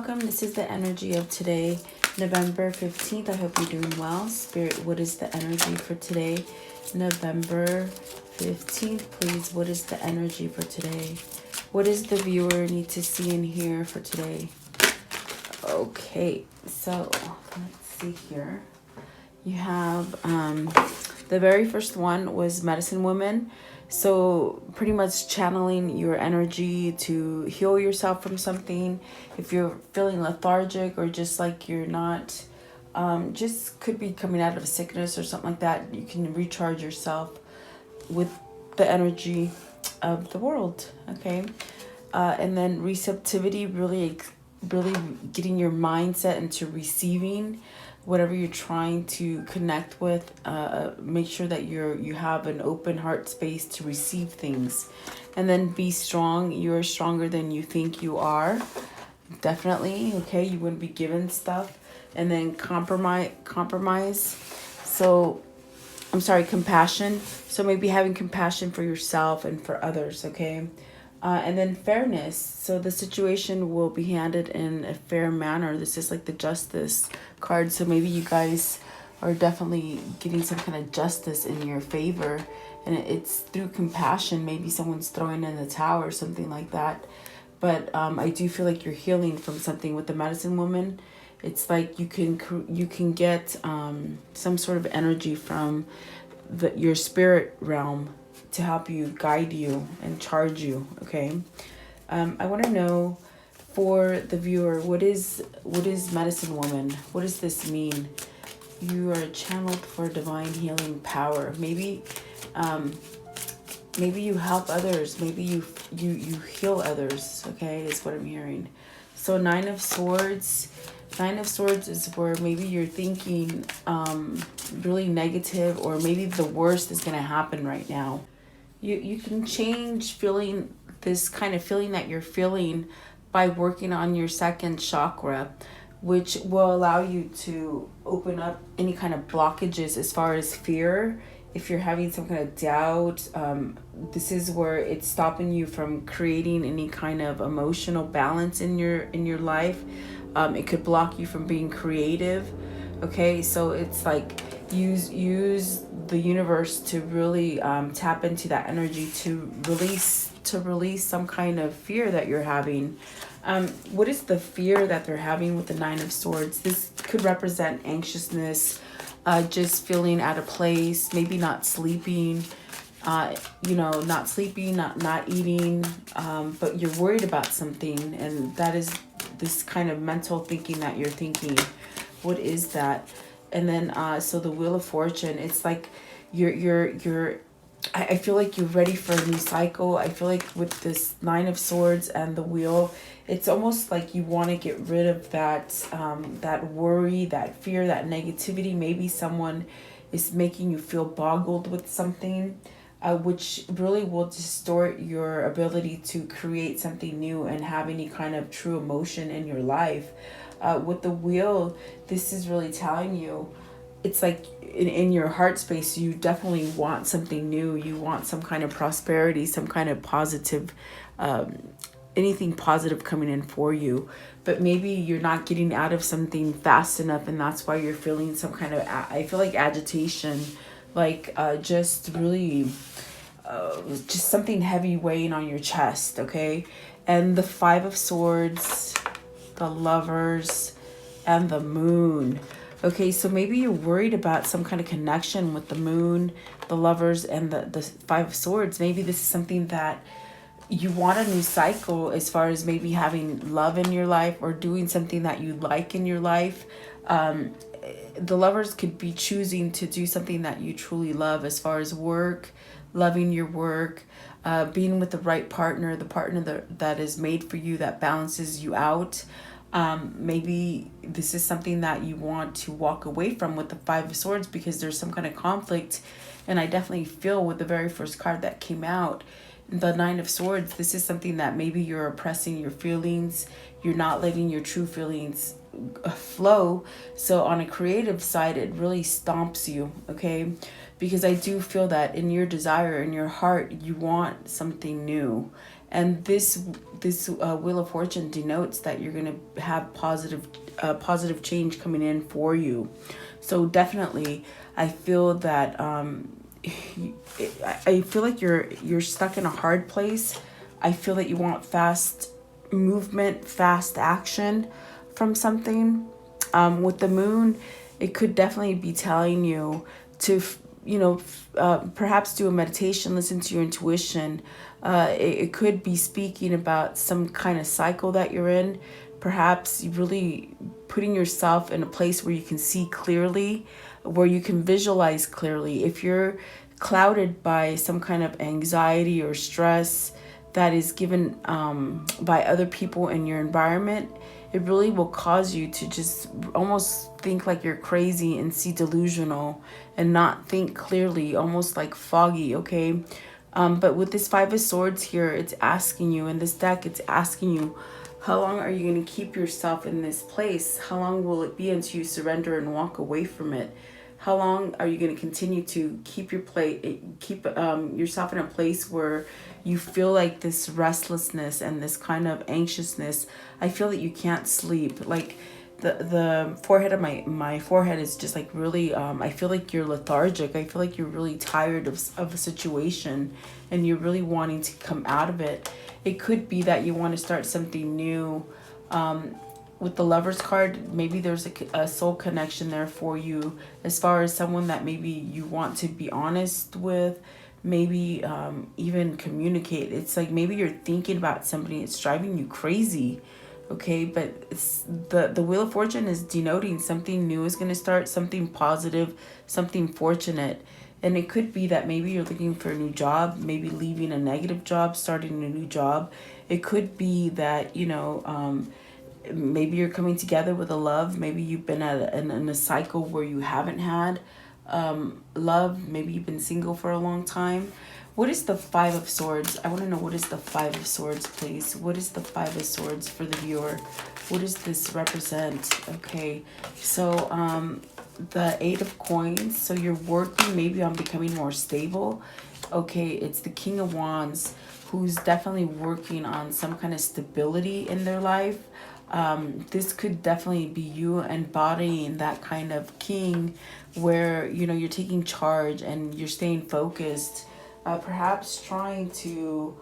welcome. This is the energy of today, November 15th. I hope you're doing well. Spirit, what is the energy for today, November 15th? Please, what is the energy for today? What does the viewer need to see and hear for today? Okay, so let's see here. You have the very first one was Medicine Woman. So pretty much channeling your energy to heal yourself from something. If you're feeling lethargic or just like you're not, just could be coming out of a sickness or something like that, you can recharge yourself with the energy of the world, okay? And then receptivity, really getting your mindset into receiving whatever you're trying to connect with. Make sure that you have an open heart space to receive things. And then be strong. You're stronger than you think you are. Definitely, okay? You wouldn't be given stuff. And then compromise. So, I'm sorry, compassion. So maybe having compassion for yourself and for others, okay? And then fairness. So the situation will be handled in a fair manner. This is like the justice card. So maybe you guys are definitely getting some kind of justice in your favor. And it's through compassion. Maybe someone's throwing in the towel or something like that. But I do feel like you're healing from something with the Medicine Woman. It's like you can get some sort of energy from your spirit realm to help you, guide you, and charge you, okay? I want to know for the viewer, what is Medicine Woman? What does this mean? You are channeled for divine healing power. Maybe you help others. Maybe you heal others, okay? Is what I'm hearing. So Nine of Swords. Nine of Swords is where maybe you're thinking really negative, or maybe the worst is going to happen right now. You can change feeling this kind of feeling that you're feeling by working on your second chakra, which will allow you to open up any kind of blockages as far as fear. If you're having some kind of doubt, this is where it's stopping you from creating any kind of emotional balance in your life. It could block you from being creative. Okay, so it's like use the universe to really tap into that energy to release some kind of fear that you're having. What is the fear that they're having with the Nine of Swords? This could represent anxiousness, just feeling out of place, maybe not sleeping, not eating, but you're worried about something, and that is this kind of mental thinking that you're thinking. What is that? And then so the Wheel of Fortune, it's like I feel like you're ready for a new cycle. I feel like with this Nine of Swords and the Wheel, it's almost like you want to get rid of that worry, that fear, that negativity. Maybe someone is making you feel boggled with something, which really will distort your ability to create something new and have any kind of true emotion in your life. With the Wheel, this is really telling you, it's like in your heart space, you definitely want something new. You want some kind of prosperity, some kind of positive, anything positive coming in for you. But maybe you're not getting out of something fast enough, and that's why you're feeling some kind of, I feel like agitation, like just really, just something heavy weighing on your chest, okay? And the Five of Swords, the Lovers, and the Moon. Okay, so maybe you're worried about some kind of connection with the Moon, the Lovers, and the Five of Swords. Maybe this is something that you want a new cycle as far as maybe having love in your life or doing something that you like in your life. The Lovers could be choosing to do something that you truly love as far as work, loving your work, being with the right partner, the partner that is made for you, that balances you out. Maybe this is something that you want to walk away from with the Five of Swords because there's some kind of conflict. And I definitely feel with the very first card that came out, the Nine of Swords, this is something that maybe you're oppressing your feelings. You're not letting your true feelings flow. So on a creative side, it really stomps you, okay? Because I do feel that in your desire, in your heart, you want something new. And this Wheel of Fortune denotes that you're going to have positive change coming in for you. So definitely, I feel that I feel like you're stuck in a hard place. I feel that you want fast movement, fast action from something. With the moon, it could definitely be telling you to, perhaps do a meditation, listen to your intuition. It could be speaking about some kind of cycle that you're in. Perhaps you really putting yourself in a place where you can see clearly, where you can visualize clearly. If you're clouded by some kind of anxiety or stress that is given by other people in your environment, it really will cause you to just almost think like you're crazy and see delusional and not think clearly, almost like foggy, okay? But with this Five of Swords here, it's asking you, in this deck, it's asking you, how long are you going to keep yourself in this place? How long will it be until you surrender and walk away from it? How long are you going to continue to keep yourself in a place where you feel like this restlessness and this kind of anxiousness? I feel that you can't sleep. Like the forehead of my forehead is just like really, I feel like you're lethargic. I feel like you're really tired of a situation and you're really wanting to come out of it. It could be that you want to start something new. With the Lovers card, maybe there's a soul connection there for you, as far as someone that maybe you want to be honest with, maybe even communicate. It's like maybe you're thinking about somebody, it's driving you crazy, okay? But it's, the Wheel of Fortune is denoting something new is going to start, something positive, something fortunate. And it could be that maybe you're looking for a new job, maybe leaving a negative job, starting a new job. It could be that, maybe you're coming together with a love. Maybe you've been in a cycle where you haven't had love. Maybe you've been single for a long time. What is the Five of Swords? I want to know, what is the Five of Swords, please? What is the Five of Swords for the viewer? What does this represent? Okay, so the Eight of Coins. So you're working maybe on becoming more stable. Okay, it's the King of Wands, who's definitely working on some kind of stability in their life. This could definitely be you embodying that kind of king where, you're taking charge and you're staying focused, perhaps trying to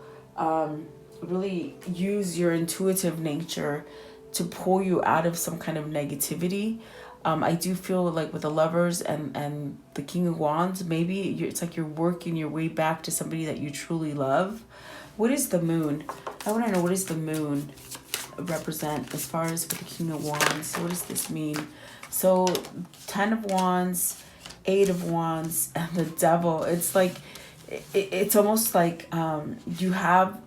really use your intuitive nature to pull you out of some kind of negativity. I do feel like with the Lovers and the King of Wands, maybe it's like you're working your way back to somebody that you truly love. What is the Moon? I want to know, what is the Moon represent as far as with the King of Wands? So what does this mean? So 10 of Wands, 8 of Wands, and the Devil. It's like, it's almost like you have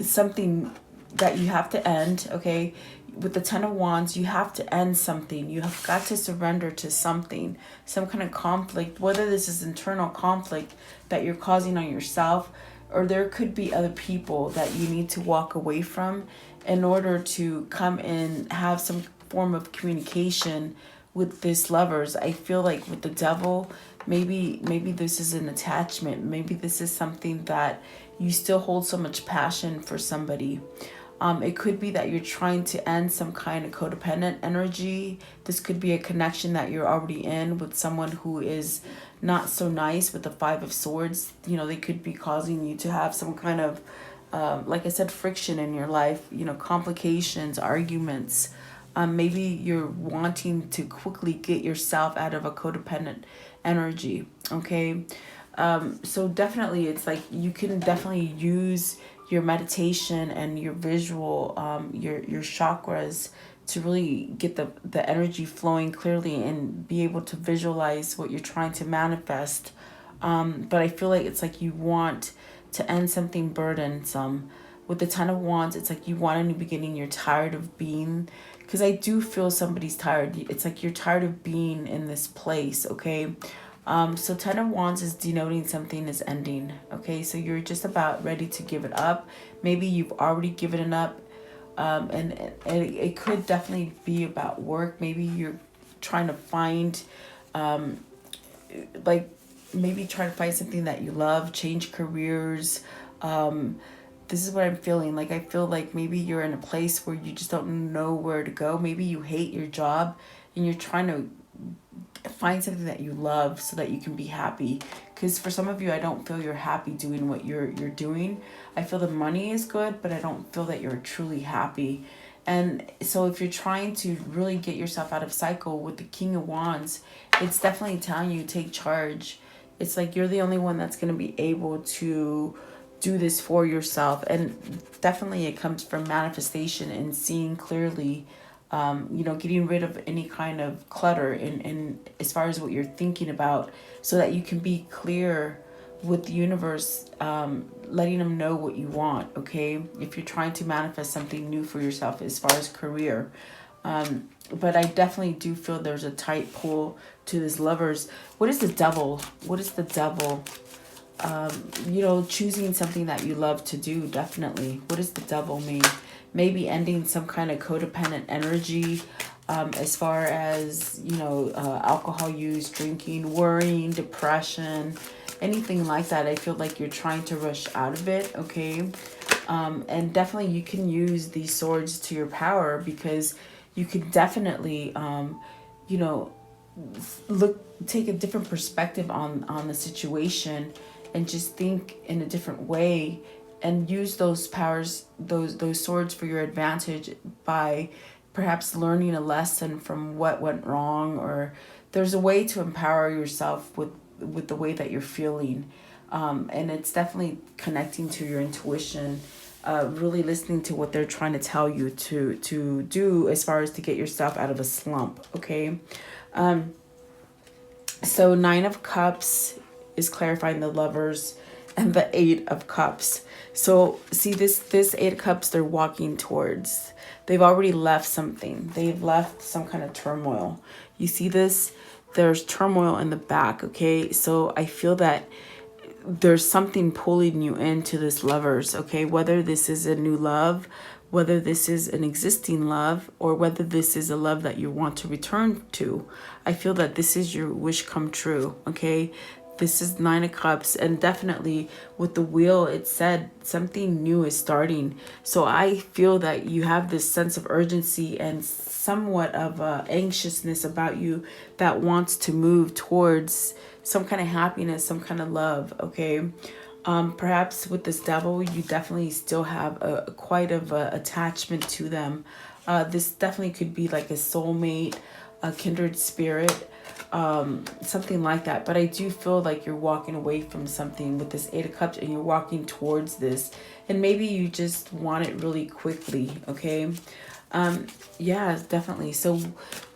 something that you have to end, okay? With the 10 of Wands, you have to end something. You have got to surrender to something, some kind of conflict, whether this is internal conflict that you're causing on yourself, or there could be other people that you need to walk away from in order to come in, have some form of communication with this Lovers. I feel like with the Devil, maybe this is an attachment. Maybe this is something that you still hold so much passion for somebody. It could be that you're trying to end some kind of codependent energy. This could be a connection that you're already in with someone who is not so nice. With the Five of Swords, they could be causing you to have some kind of, like I said, friction in your life, complications, arguments. Maybe you're wanting to quickly get yourself out of a codependent energy, okay? So definitely, it's like you can definitely use your meditation and your visual, your chakras to really get the energy flowing clearly and be able to visualize what you're trying to manifest. But I feel like it's like you want to end something burdensome. With the 10 of Wands, it's like you want a new beginning. You're tired of being, because I do feel somebody's tired. It's like you're tired of being in this place, okay? So 10 of Wands is denoting something is ending, okay? So you're just about ready to give it up. Maybe you've already given it up. And it could definitely be about work. Maybe you're trying to find, maybe try to find something that you love, change careers, this is what I'm feeling. Like, I feel like maybe you're in a place where you just don't know where to go. Maybe you hate your job and you're trying to find something that you love so that you can be happy. Because for some of you, I don't feel you're happy doing what you're doing. I feel the money is good, but I don't feel that you're truly happy. And so if you're trying to really get yourself out of cycle with the King of Wands, it's definitely telling you take charge. It's like you're the only one that's going to be able to do this for yourself. And definitely it comes from manifestation and seeing clearly, getting rid of any kind of clutter in as far as what you're thinking about, so that you can be clear with the universe, letting them know what you want. Okay, if you're trying to manifest something new for yourself as far as career, but I definitely do feel there's a tight pull to this Lovers. What is the Devil? What is the Devil? Choosing something that you love to do. Definitely. What does the Devil mean? Maybe ending some kind of codependent energy, as far as, alcohol use, drinking, worrying, depression, anything like that. I feel like you're trying to rush out of it, okay? And definitely you can use these swords to your power, because you could definitely, take a different perspective on the situation and just think in a different way, and use those powers, those swords for your advantage by perhaps learning a lesson from what went wrong, or there's a way to empower yourself with the way that you're feeling. And it's definitely connecting to your intuition, really listening to what they're trying to tell you to do as far as to get yourself out of a slump, okay? So 9 of Cups is clarifying the Lovers, and the 8 of Cups. So see, this 8 of Cups, they're walking towards. They've already left something. They've left some kind of turmoil. You see this? There's turmoil in the back, okay? So I feel that there's something pulling you into this Lovers, okay? Whether this is a new love, whether this is an existing love, or whether this is a love that you want to return to. I feel that this is your wish come true, okay? This is 9 of Cups, and definitely with the Wheel, it said something new is starting. So I feel that you have this sense of urgency and somewhat of anxiousness about you that wants to move towards some kind of happiness, some kind of love, okay? Perhaps with this Devil, you definitely still have quite of a attachment to them. This definitely could be like a soulmate, a kindred spirit, something like that. But I do feel like you're walking away from something with this 8 of Cups, and you're walking towards this, and maybe you just want it really quickly, okay? Yeah, definitely. So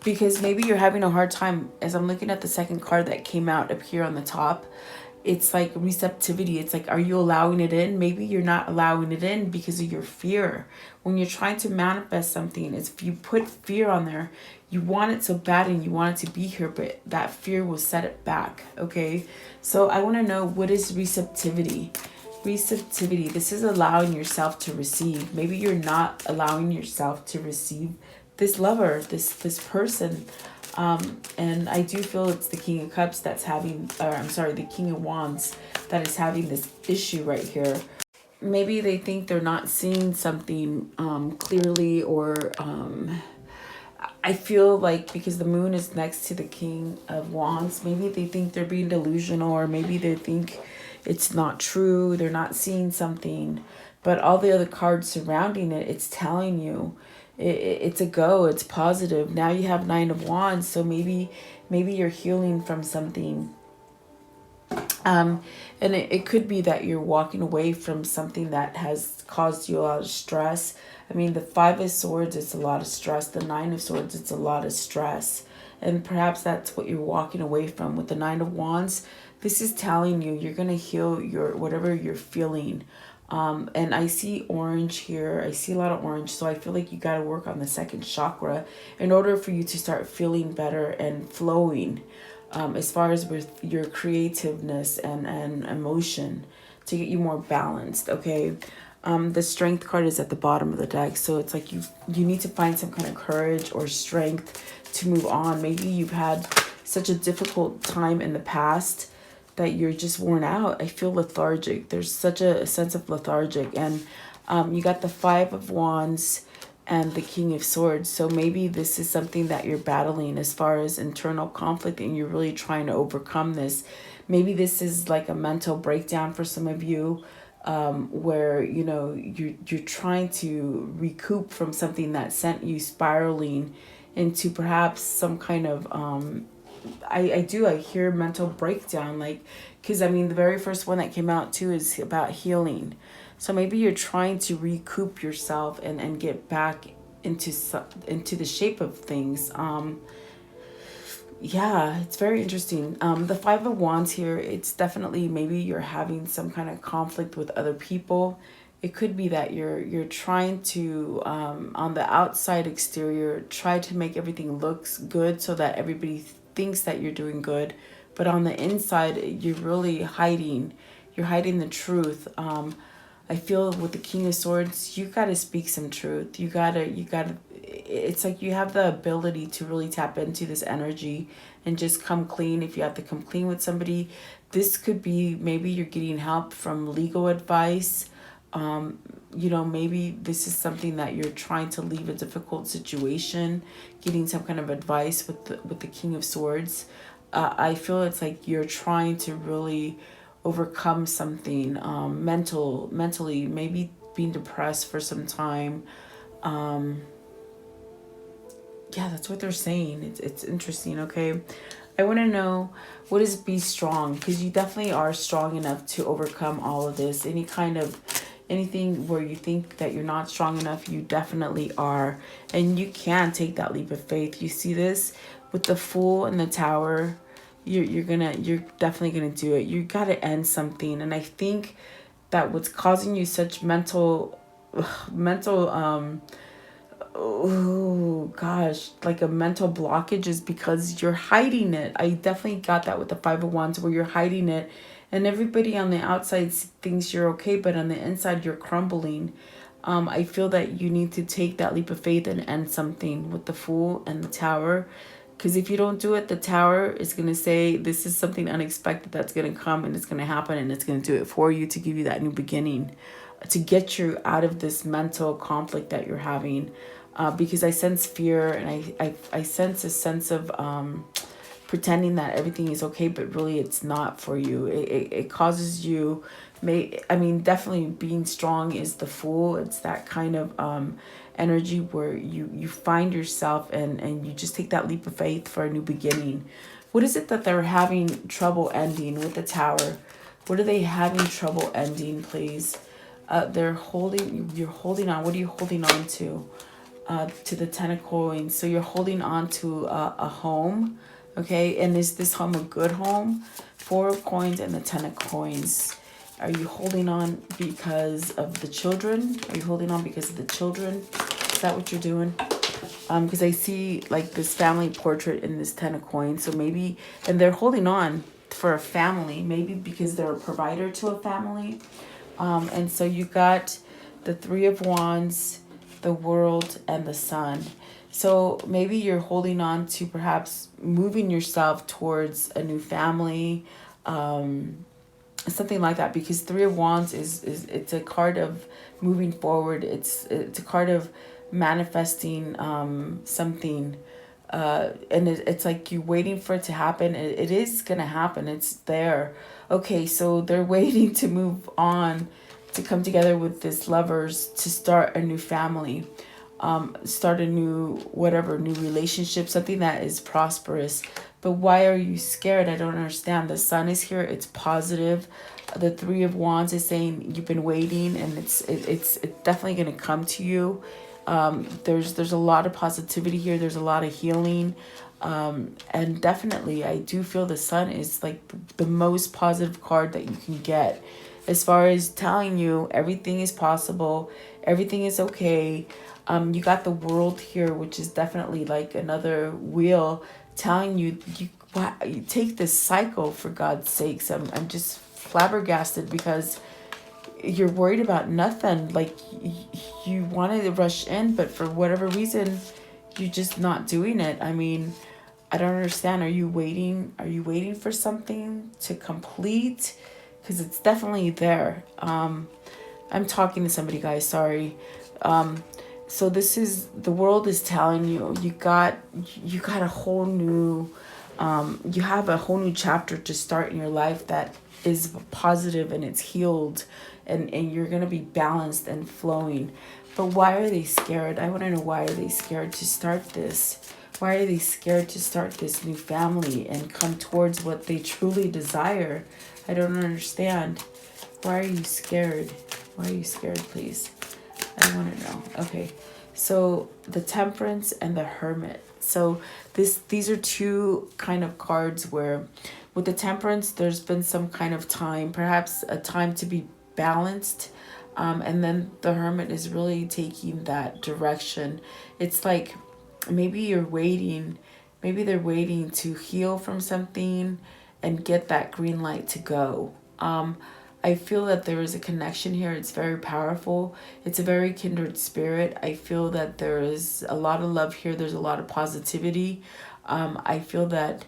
because maybe you're having a hard time, as I'm looking at the second card that came out up here on the top, it's like receptivity. It's like, are you allowing it in? Maybe you're not allowing it in because of your fear. When you're trying to manifest something, it's, if you put fear on there, you want it so bad and you want it to be here, but that fear will set it back, okay? So I want to know, what is receptivity? Receptivity, this is allowing yourself to receive. Maybe you're not allowing yourself to receive this lover, this person. And I do feel it's the King of Cups that's having, the King of Wands that is having this issue right here. Maybe they think they're not seeing something clearly, or I feel like because the Moon is next to the King of Wands, maybe they think they're being delusional, or maybe they think it's not true, they're not seeing something. But all the other cards surrounding it, it's telling you it's a go, it's positive. Now you have 9 of Wands, so maybe you're healing from something. And it could be that you're walking away from something that has caused you a lot of stress. I mean, the 5 of Swords, it's a lot of stress. The 9 of Swords, it's a lot of stress. And perhaps that's what you're walking away from. With the 9 of Wands, this is telling you you're going to heal your whatever you're feeling. And I see orange here. I see a lot of orange. So I feel like you got to work on the second chakra in order for you to start feeling better and flowing, as far as with your creativeness and emotion, to get you more balanced, okay? The Strength card is at the bottom of the deck. So it's like you need to find some kind of courage or strength to move on. Maybe you've had such a difficult time in the past that you're just worn out. I feel lethargic. There's such a sense of lethargic. And you got the Five of Wands and the King of Swords. So maybe this is something that you're battling as far as internal conflict, and you're really trying to overcome this. Maybe this is like a mental breakdown for some of you, where you're trying to recoup from something that sent you spiraling into perhaps some kind of I hear mental breakdown, like, because I mean the very first one that came out too is about healing. So maybe you're trying to recoup yourself and get back into the shape of things. Yeah, it's very interesting. The Five of Wands here, it's definitely maybe you're having some kind of conflict with other people. It could be that you're trying to, on the outside exterior, try to make everything looks good so that everybody thinks that you're doing good. But on the inside, you're really hiding. You're hiding the truth. I feel with the King of Swords, you got to speak some truth. You got to, it's like you have the ability to really tap into this energy and just come clean. If you have to come clean with somebody, this could be, maybe you're getting help from legal advice. Maybe this is something that you're trying to leave a difficult situation, getting some kind of advice with the King of Swords. I feel it's like you're trying to really overcome something, mentally, maybe being depressed for some time. Yeah, that's what they're saying. It's interesting. Okay, I want to know, what is be strong? Because you definitely are strong enough to overcome all of this. Anything where you think that you're not strong enough, you definitely are, and you can take that leap of faith. You see this with the Fool and the Tower. You're definitely gonna do it. You got to end something, and I think that what's causing you such mental oh gosh, like a mental blockage, is because you're hiding it. I definitely got that with the Five of Wands, where you're hiding it, and everybody on the outside thinks you're okay, but on the inside you're crumbling. I feel that you need to take that leap of faith and end something with the Fool and the Tower. Because if you don't do it, the Tower is going to say this is something unexpected that's going to come, and it's going to happen, and it's going to do it for you to give you that new beginning, to get you out of this mental conflict that you're having. Because I sense fear, and I sense a sense of pretending that everything is okay, but really it's not for you. It causes you, definitely being strong is the Fool. It's that kind of energy where you find yourself and you just take that leap of faith for a new beginning. What is it that they're having trouble ending with the Tower? What are they having trouble ending, please? You're holding on. What are you holding on to? To the Ten of Coins. So you're holding on to a home. Okay, and is this home a good home? Four of Coins and the Ten of Coins. Are you holding on because of the children? Are you holding on because of the children? Is that what you're doing? Because I see like this family portrait in this Ten of Coins. So maybe, and they're holding on for a family, maybe because they're a provider to a family. And so you got the Three of Wands, the World, and the Sun. So maybe you're holding on to perhaps moving yourself towards a new family, something like that, because Three of Wands is it's a card of moving forward. It's a card of manifesting something, and it's like you're waiting for it to happen. It is gonna happen. It's there. Okay, so they're waiting to move on, to come together with this lovers, to start a new family, start a new new relationship, something that is prosperous. But why are you scared? I don't understand. The Sun is here. It's positive. The Three of Wands is saying you've been waiting, and it's definitely going to come to you. There's a lot of positivity here. There's a lot of healing. And definitely I do feel the Sun is like the most positive card that you can get, as far as telling you everything is possible, everything is okay. You got the World here, which is definitely like another wheel telling you you take this cycle, for God's sakes. I'm just flabbergasted, because you're worried about nothing. Like you wanted to rush in, but for whatever reason, you're just not doing it. I mean, I don't understand. Are you waiting? Are you waiting for something to complete? Because it's definitely there. I'm talking to somebody, guys. Sorry. So this is, the world is telling you, you got a whole new, you have a whole new chapter to start in your life that is positive and it's healed, and you're gonna be balanced and flowing. But why are they scared? I want to know, why are they scared to start this? Why are they scared to start this new family and come towards what they truly desire? I don't understand. Why are you scared? Why are you scared, please? I want to know. Okay. So the Temperance and the Hermit. So these are two kind of cards where with the Temperance, there's been some kind of time, perhaps a time to be balanced. And then the Hermit is really taking that direction. It's like maybe you're waiting, maybe they're waiting to heal from something and get that green light to go. I feel that there is a connection here. It's very powerful. It's a very kindred spirit. I feel that there is a lot of love here. There's a lot of positivity. I feel that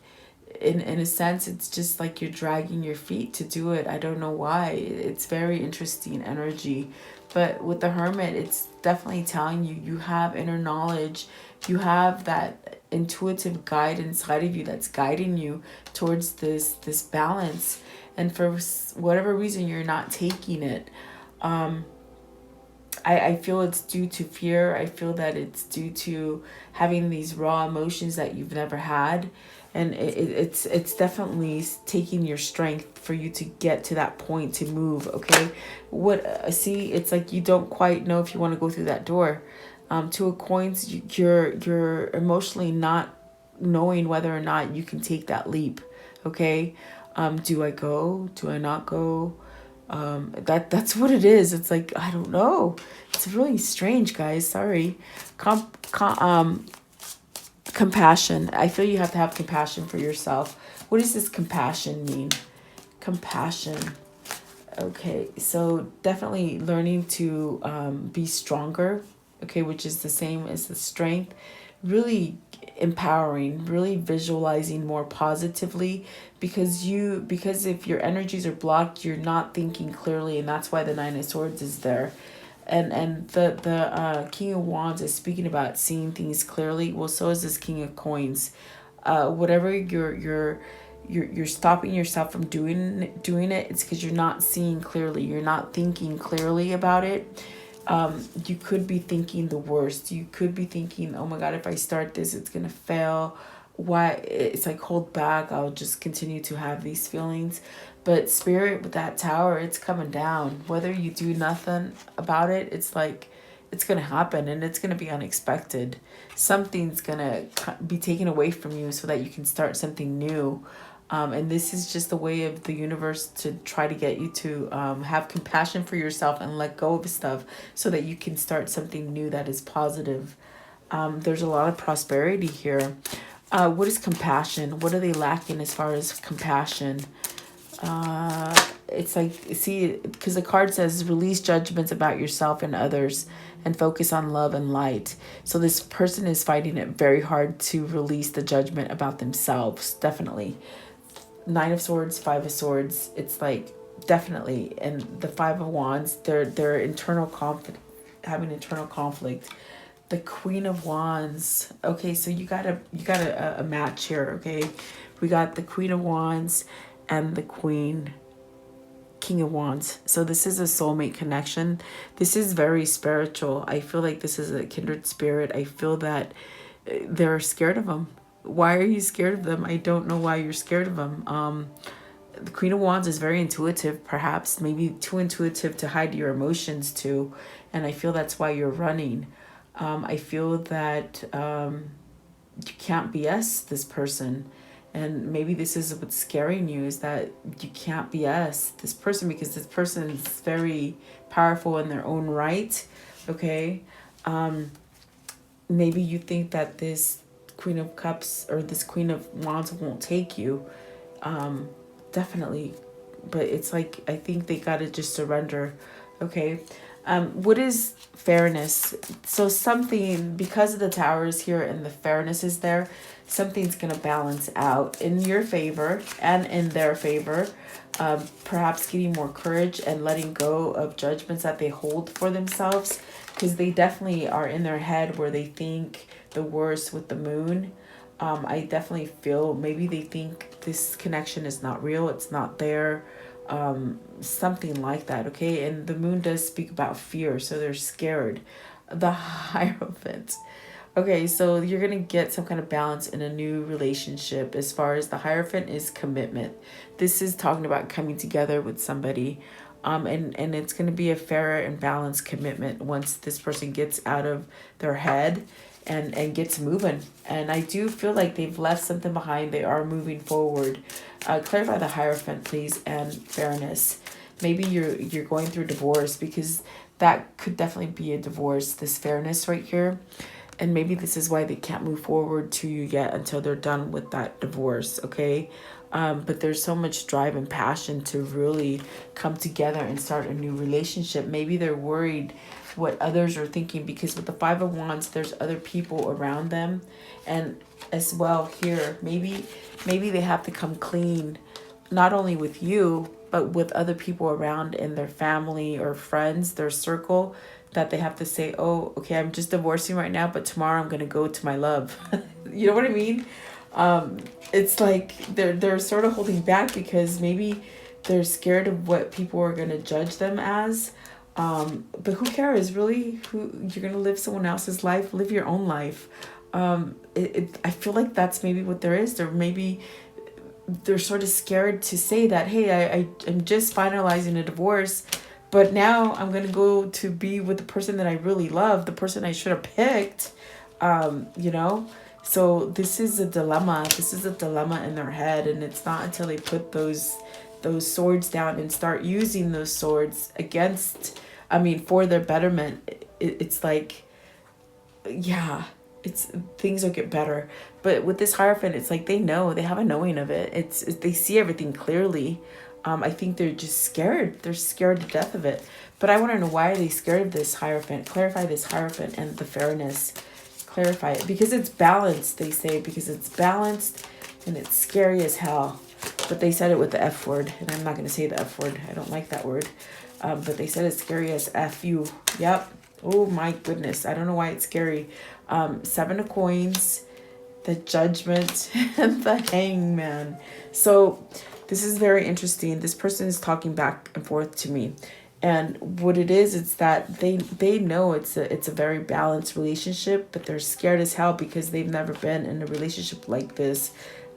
in a sense, it's just like you're dragging your feet to do it. I don't know why. It's very interesting energy. But with the Hermit, it's definitely telling you, you have inner knowledge. You have that intuitive guide inside of you that's guiding you towards this balance. And for whatever reason, you're not taking it. I feel it's due to fear. I feel that it's due to having these raw emotions that you've never had. And it's definitely taking your strength for you to get to that point to move, okay? See, it's like you don't quite know if you want to go through that door. Two of Coins, you're emotionally not knowing whether or not you can take that leap, okay? Do I go? Do I not go? That's what it is. It's like, I don't know. It's really strange, guys. Sorry. Compassion. I feel you have to have compassion for yourself. What does this compassion mean? Compassion. Okay, so definitely learning to be stronger, okay, which is the same as the strength. Really empowering, really visualizing more positively, because if your energies are blocked, you're not thinking clearly, and that's why the Nine of Swords is there. And the King of Wands is speaking about seeing things clearly. Well, so is this King of Coins. Whatever you're stopping yourself from doing it, it's because you're not seeing clearly. You're not thinking clearly about it. You could be thinking the worst. You could be thinking, oh my God, if I start this, it's gonna fail. Why? It's like, hold back, I'll just continue to have these feelings. But Spirit, with that Tower, it's coming down. Whether you do nothing about it, it's like it's gonna happen, and it's gonna be unexpected. Something's gonna be taken away from you so that you can start something new. And this is just the way of the universe to try to get you to have compassion for yourself and let go of stuff so that you can start something new that is positive. There's a lot of prosperity here. What is compassion? What are they lacking as far as compassion? It's like, see, because the card says release judgments about yourself and others and focus on love and light. So this person is fighting it very hard to release the judgment about themselves, definitely. Nine of Swords, Five of Swords, it's like definitely. And the Five of Wands, they're internal conflict, having internal conflict. The Queen of Wands. Okay, so you got a match here, okay? We got the Queen of Wands and the King of Wands. So this is a soulmate connection. This is very spiritual. I feel like this is a kindred spirit. I feel that they're scared of them. Why are you scared of them? I don't know why you're scared of them. The Queen of Wands is very intuitive, perhaps, maybe too intuitive to hide your emotions too. And I feel that's why you're running. I feel that you can't BS this person. And maybe this is what's scaring you, is that you can't BS this person, because this person is very powerful in their own right. Okay. Maybe you think that this Queen of Cups or this Queen of Wands won't take you. Definitely. But it's like, I think they got to just surrender. Okay. What is fairness? So something, because of the Towers here and the fairness is there, something's going to balance out in your favor and in their favor. Perhaps getting more courage and letting go of judgments that they hold for themselves, because they definitely are in their head where they think the worst with the moon. I definitely feel maybe they think this connection is not real, it's not there, something like that, okay? And the moon does speak about fear, so they're scared. The Hierophant. Okay, so you're going to get some kind of balance in a new relationship. As far as the Hierophant is commitment. This is talking about coming together with somebody. And it's going to be a fair and balanced commitment once this person gets out of their head and gets moving. And I do feel like they've left something behind. They are moving forward. Clarify the Hierophant, please, and fairness. Maybe you're going through divorce, because that could definitely be a divorce, this fairness right here. And maybe this is why they can't move forward to you yet until they're done with that divorce, okay? But there's so much drive and passion to really come together and start a new relationship. Maybe they're worried what others are thinking, because with the Five of Wands, there's other people around them. And as well here, maybe they have to come clean, not only with you, but with other people around in their family or friends, their circle, that they have to say, oh, okay, I'm just divorcing right now, but tomorrow I'm going to go to my love. You know what I mean? It's like they're sort of holding back because maybe they're scared of what people are going to judge them as. But who cares, really? You're going to live someone else's life, live your own life. I feel like that's maybe what there is. They're sort of scared to say that, hey, I'm just finalizing a divorce, but now I'm going to go to be with the person that I really love, the person I should have picked, you know? So this is a dilemma. This is a dilemma in their head. And it's not until they put those swords down and start using those swords for their betterment. It's like, yeah, things will get better. But with this Hierophant, it's like they know, they have a knowing of it. They see everything clearly. I think they're just scared. They're scared to death of it. But I want to know, why are they scared of this Hierophant? Clarify this Hierophant and the fairness. Clarify it. Because it's balanced, they say. Because it's balanced and it's scary as hell. But they said it with the F word. And I'm not going to say the F word. I don't like that word. But they said it's scary as F-U. Yep. Oh my goodness. I don't know why it's scary. Seven of Coins, the Judgment, and the Hangman. So this is very interesting. This person is talking back and forth to me. And what it is, it's that they know it's a very balanced relationship, but they're scared as hell because they've never been in a relationship like this.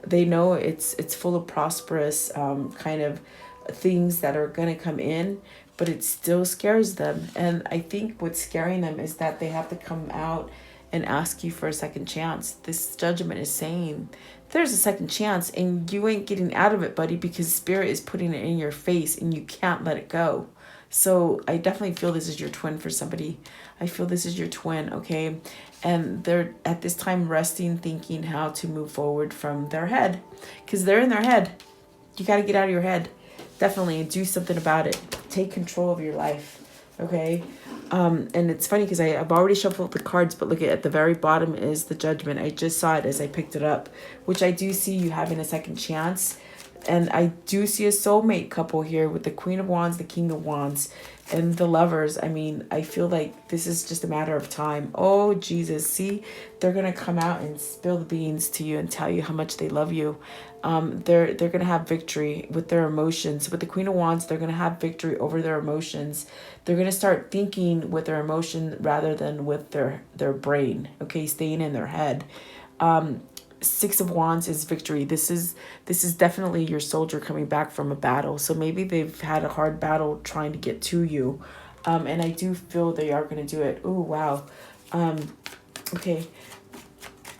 They know it's full of prosperous kind of things that are going to come in, but it still scares them. And I think what's scaring them is that they have to come out and ask you for a second chance. This Judgment is saying there's a second chance and you ain't getting out of it, buddy, because Spirit is putting it in your face and you can't let it go. So I definitely feel this is your twin for somebody. I feel this is your twin, okay? And they're at this time resting, thinking how to move forward from their head, because they're in their head. You got to get out of your head. Definitely do something about it. Take control of your life, okay? And it's funny because I've already shuffled the cards, but look at the very bottom is the Judgment. I just saw it as I picked it up, which I do see you having a second chance. And I do see a soulmate couple here with the Queen of Wands, the King of Wands, and the Lovers. I mean, I feel like this is just a matter of time. Oh, Jesus. See, they're going to come out and spill the beans to you and tell you how much they love you. They're going to have victory with their emotions. With the Queen of Wands, they're going to have victory over their emotions. They're going to start thinking with their emotion rather than with their brain, okay, staying in their head. Six of Wands is victory. This is definitely your soldier coming back from a battle. So maybe they've had a hard battle trying to get to you. And I do feel they are going to do it. Oh, wow. Okay.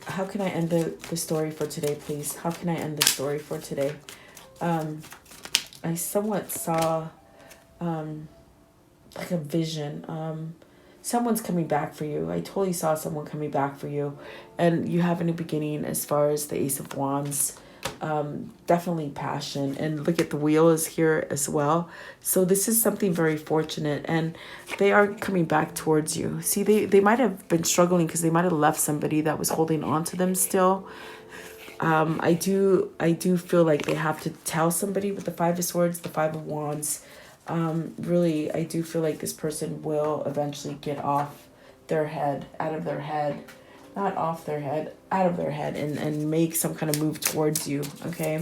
How can I end the story for today, please? How can I end the story for today? I somewhat saw like a vision. Someone's coming back for you. I totally saw someone coming back for you. And you have a new beginning as far as the Ace of Wands. Definitely passion. And look at the Wheel is here as well. So this is something very fortunate. And they are coming back towards you. See, they might have been struggling because they might have left somebody that was holding on to them still. I do feel like they have to tell somebody with the Five of Swords, the Five of Wands. Really, I do feel like this person will eventually get off their head, out of their head, not off their head, out of their head, and make some kind of move towards you, okay?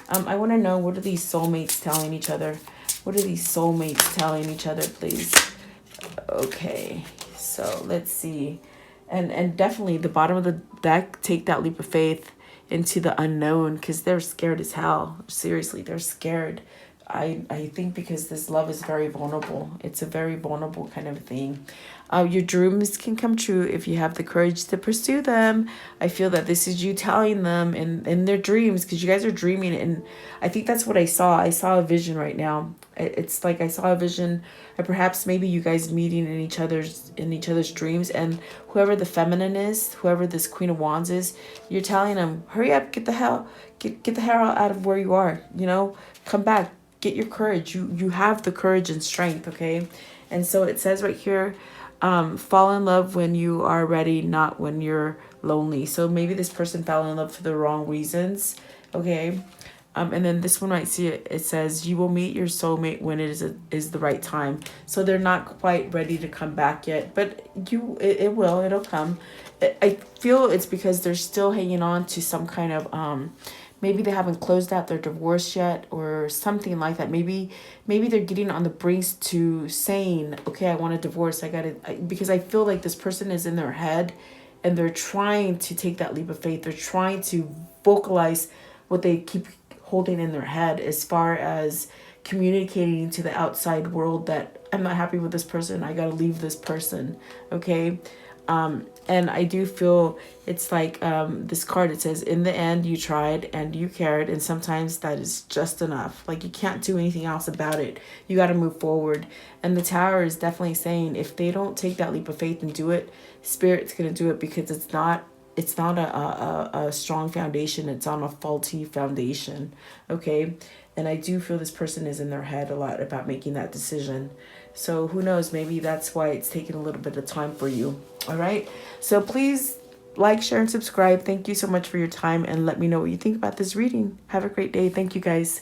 I want to know, what are these soulmates telling each other? What are these soulmates telling each other, please? Okay, so let's see. And definitely the bottom of the deck, take that leap of faith into the unknown, because they're scared as hell. Seriously, they're scared. I think because this love is very vulnerable. It's a very vulnerable kind of thing. Your dreams can come true if you have the courage to pursue them. I feel that this is you telling them in their dreams, because you guys are dreaming. And I think that's what I saw. I saw a vision right now. It's like I saw a vision, or perhaps maybe you guys meeting in each other's dreams. And whoever the feminine is, whoever this Queen of Wands is, you're telling them, hurry up, get the hell out of where you are. You know, come back. Get your courage. You have the courage and strength, okay? And so it says right here, fall in love when you are ready, not when you're lonely. So maybe this person fell in love for the wrong reasons, okay? And then this one might see it. It says you will meet your soulmate when it is the right time. So they're not quite ready to come back yet, but it'll come. I feel it's because they're still hanging on to some kind of maybe they haven't closed out their divorce yet, or something like that. Maybe they're getting on the brinks to saying, okay, I want a divorce. Because I feel like this person is in their head and they're trying to take that leap of faith. They're trying to vocalize what they keep holding in their head, as far as communicating to the outside world that I'm not happy with this person. I got to leave this person. Okay. And I do feel it's like this card, it says, in the end, you tried and you cared. And sometimes that is just enough. Like, you can't do anything else about it. You got to move forward. And the Tower is definitely saying, if they don't take that leap of faith and do it, Spirit's going to do it, because it's not a strong foundation. It's on a faulty foundation. Okay. And I do feel this person is in their head a lot about making that decision. So who knows, maybe that's why it's taking a little bit of time for you. All right. So please like, share, and subscribe. Thank you so much for your time, and let me know what you think about this reading. Have a great day. Thank you, guys.